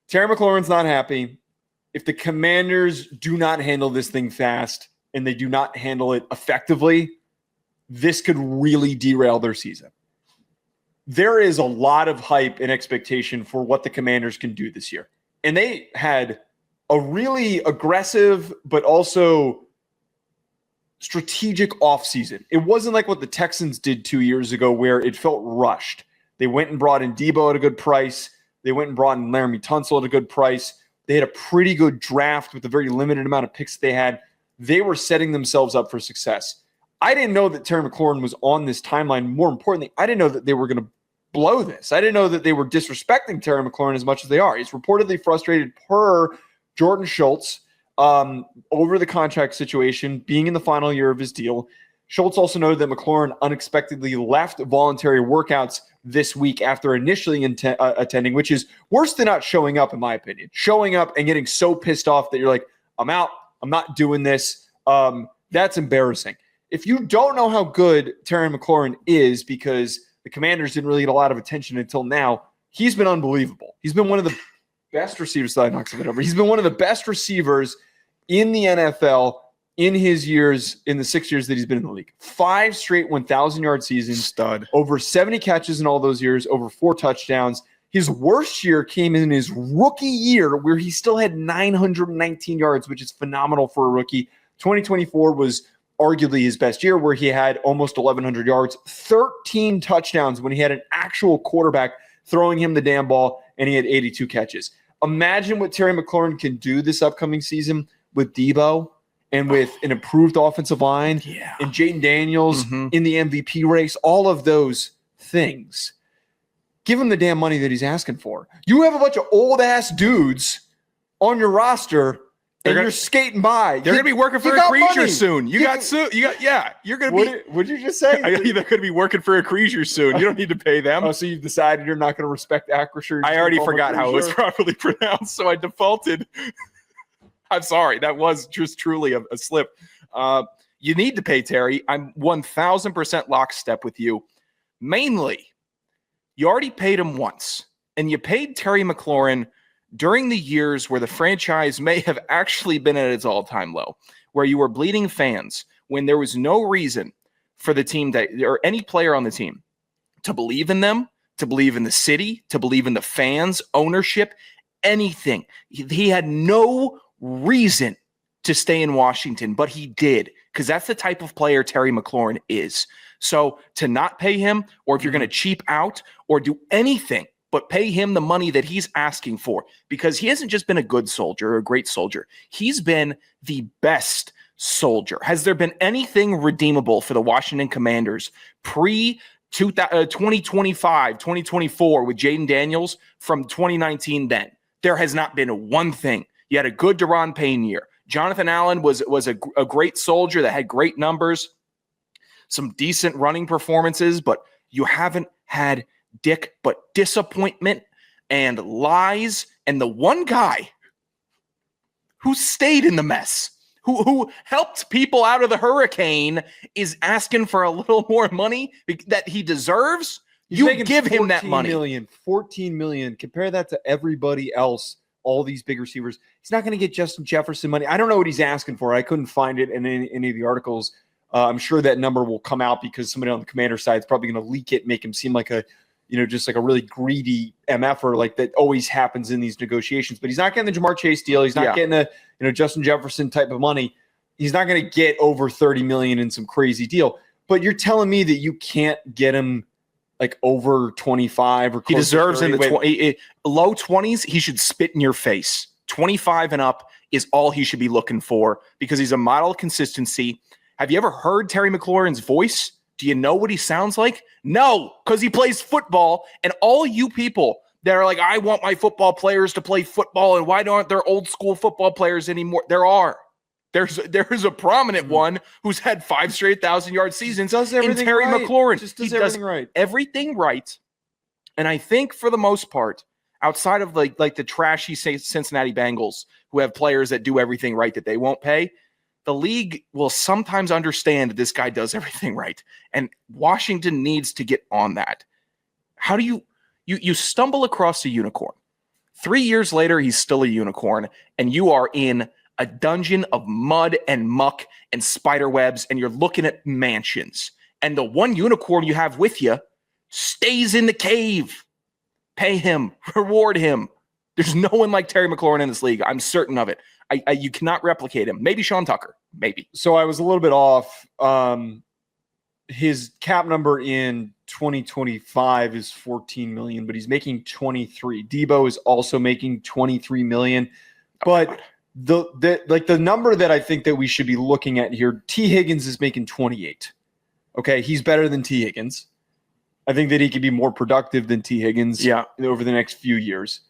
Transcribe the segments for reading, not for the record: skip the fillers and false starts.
Terry McLaurin's not happy. If the Commanders do not handle this thing fast and they do not handle it effectively, this could really derail their season. There is a lot of hype and expectation for what the Commanders can do this year. And they had a really aggressive but also strategic offseason. It wasn't like what the Texans did 2 years ago where it felt rushed. They went and brought in Debo at a good price. They went and brought in Laramie Tunsil at a good price. They had a pretty good draft with a very limited amount of picks they had. They were setting themselves up for success. I didn't know that Terry McLaurin was on this timeline. More importantly, I didn't know that they were going to blow this. I didn't know that they were disrespecting Terry McLaurin as much as they are. He's reportedly frustrated per Jordan Schultz over the contract situation, being in the final year of his deal. Schultz also noted that McLaurin unexpectedly left voluntary workouts this week after initially attending, which is worse than not showing up, in my opinion. Showing up and getting so pissed off that you're like, I'm out. I'm not doing this. That's embarrassing. If you don't know how good Terry McLaurin is, because the Commanders didn't really get a lot of attention until now, he's been unbelievable. He's been one of the best receivers. He's been one of the best receivers in the NFL in his years, in the 6 years that he's been in the league. 5 straight 1,000-yard seasons. Stud. Over 70 catches in all those years, over 4 touchdowns. His worst year came in his rookie year where he still had 919 yards, which is phenomenal for a rookie. 2024 was arguably his best year, where he had almost 1,100 yards, 13 touchdowns when he had an actual quarterback throwing him the damn ball, and he had 82 catches. Imagine what Terry McLaurin can do this upcoming season with Debo and with an improved offensive line and Jaden Daniels in the MVP race, all of those things. Give him the damn money that he's asking for. You have a bunch of old-ass dudes on your roster and you're skating by. They're going to be working for a creature soon. You're going to be. What did you just say? They're going to be working for a creature soon. You don't need to pay them. Oh, so you've decided you're not going to respect Acrisure? I already forgot how it was properly pronounced, so I defaulted. I'm sorry. That was just truly a slip. You need to pay Terry. I'm 1,000% lockstep with you. Mainly, you already paid him once, and you paid Terry McLaurin during the years where the franchise may have actually been at its all-time low, where you were bleeding fans, when there was no reason for the team or any player on the team to believe in them, to believe in the city, to believe in the fans, ownership, anything. He had no reason to stay in Washington, but he did, because that's the type of player Terry McLaurin is. So to not pay him, or if you're going to cheap out or do anything but pay him the money that he's asking for, because he hasn't just been a good soldier or a great soldier. He's been the best soldier. Has there been anything redeemable for the Washington Commanders pre-2025, 2024 with Jaden Daniels from 2019 then? There has not been one thing. You had a good Deron Payne year. Jonathan Allen was a great soldier that had great numbers, some decent running performances, but you haven't had dick but disappointment and lies. And the one guy who stayed in the mess, who helped people out of the hurricane, is asking for a little more money that he deserves. You give him that money. $14 million. Compare that to everybody else, all these big receivers. He's not going to get Justin Jefferson money. I don't know what he's asking for. I couldn't find it in any of the articles. I'm sure that number will come out because somebody on the Commander side is probably going to leak it, make him seem like just like a really greedy MFer, like that always happens in these negotiations. But he's not getting the Jamar Chase deal. He's not getting a Justin Jefferson type of money. He's not going to get over $30 million in some crazy deal. But you're telling me that you can't get him like over 25 or close. He deserves to 30. in the low 20s. He should spit in your face. 25 and up is all he should be looking for, because he's a model of consistency. Have you ever heard Terry McLaurin's voice? Do you know what he sounds like? No, because he plays football. And all you people that are like, I want my football players to play football, and why aren't there old school football players anymore? There's a prominent one who's had 5 straight 1,000-yard seasons. Does everything Terry right. McLaurin. Just does everything right. Everything right. And I think for the most part, outside of like the trashy Cincinnati Bengals, who have players that do everything right that they won't pay, the league will sometimes understand that this guy does everything right. And Washington needs to get on that. How do you stumble across a unicorn, 3 years later, he's still a unicorn, and you are in a dungeon of mud and muck and spider webs, and you're looking at mansions. And the one unicorn you have with you stays in the cave. Pay him, reward him. There's no one like Terry McLaurin in this league. I'm certain of it. You cannot replicate him. Maybe Sean Tucker, maybe. So I was a little bit off. His cap number in 2025 is 14 million, but he's making 23. Debo is also making 23 million. But the number that I think that we should be looking at here, T. Higgins is making 28. Okay, he's better than T. Higgins. I think that he could be more productive than T. Higgins over the next few years.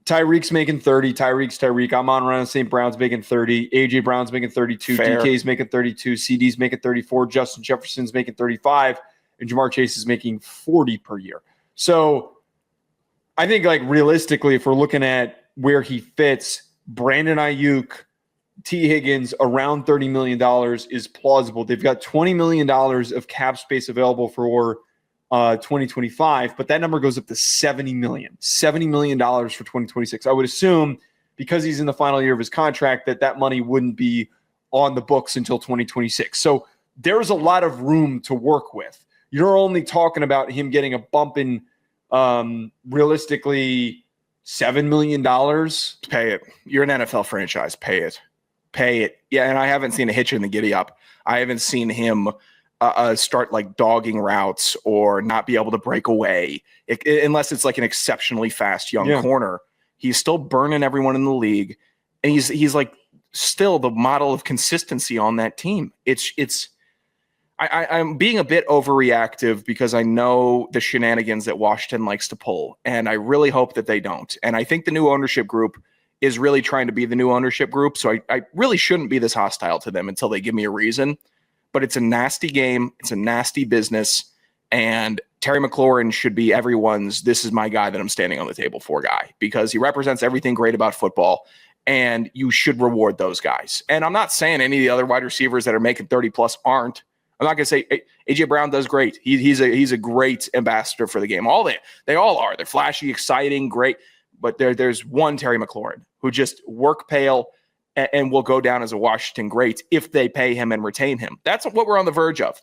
Tyreek's making 30. Tyreek. Amon-Ra St. Brown's making 30. A.J. Brown's making 32. Fair. DK's making 32. CD's making 34. Justin Jefferson's making 35. And Jamar Chase is making 40 per year. So I think, like, realistically, if we're looking at where he fits, Brandon Ayuk, T. Higgins, around $30 million is plausible. They've got $20 million of cap space available for 2025, but that number goes up to $70 million for 2026. I would assume, because he's in the final year of his contract, that money wouldn't be on the books until 2026. So there's a lot of room to work with. You're only talking about him getting a bump in realistically $7 million. Pay it. You're an NFL franchise. Pay it. Yeah, and I haven't seen a hitch in the giddy up. I haven't seen him start like dogging routes or not be able to break away, unless it's like an exceptionally fast young corner. He's still burning everyone in the league, and he's like still the model of consistency on that team. I'm being a bit overreactive because I know the shenanigans that Washington likes to pull, and I really hope that they don't. And I think the new ownership group is really trying to be the new ownership group, so I really shouldn't be this hostile to them until they give me a reason. But it's a nasty game. It's a nasty business. And Terry McLaurin should be everyone's, this is my guy that I'm standing on the table for guy, because he represents everything great about football, and you should reward those guys. And I'm not saying any of the other wide receivers that are making 30 plus aren't. I'm not going to say A.J. Brown does great. He's a great ambassador for the game. They all are. They're flashy, exciting, great. But there's one Terry McLaurin who just work pale and will go down as a Washington great if they pay him and retain him. That's what we're on the verge of.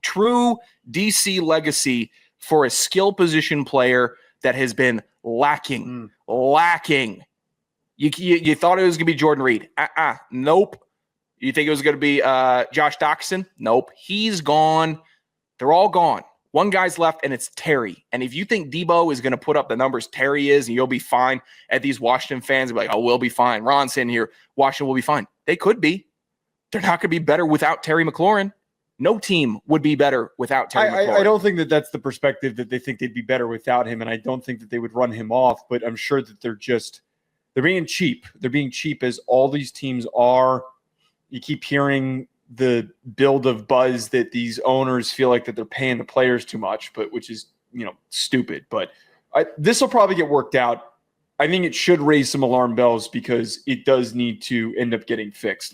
True DC legacy for a skill position player that has been lacking. You thought it was going to be Jordan Reed. Nope. You think it was going to be Josh Doxson? Nope. He's gone. They're all gone. One guy's left, and it's Terry. And if you think Debo is going to put up the numbers Terry is and you'll be fine, at these Washington fans will be like, oh, we'll be fine. Ron's in here. Washington will be fine. They could be. They're not going to be better without Terry McLaurin. No team would be better without Terry McLaurin. I don't think that that's the perspective, that they think they'd be better without him, and I don't think that they would run him off, but I'm sure that they're being cheap. They're being cheap, as all these teams are. You keep hearing the build of buzz that these owners feel like that they're paying the players too much, but which is, stupid. But this will probably get worked out. I think it should raise some alarm bells because it does need to end up getting fixed.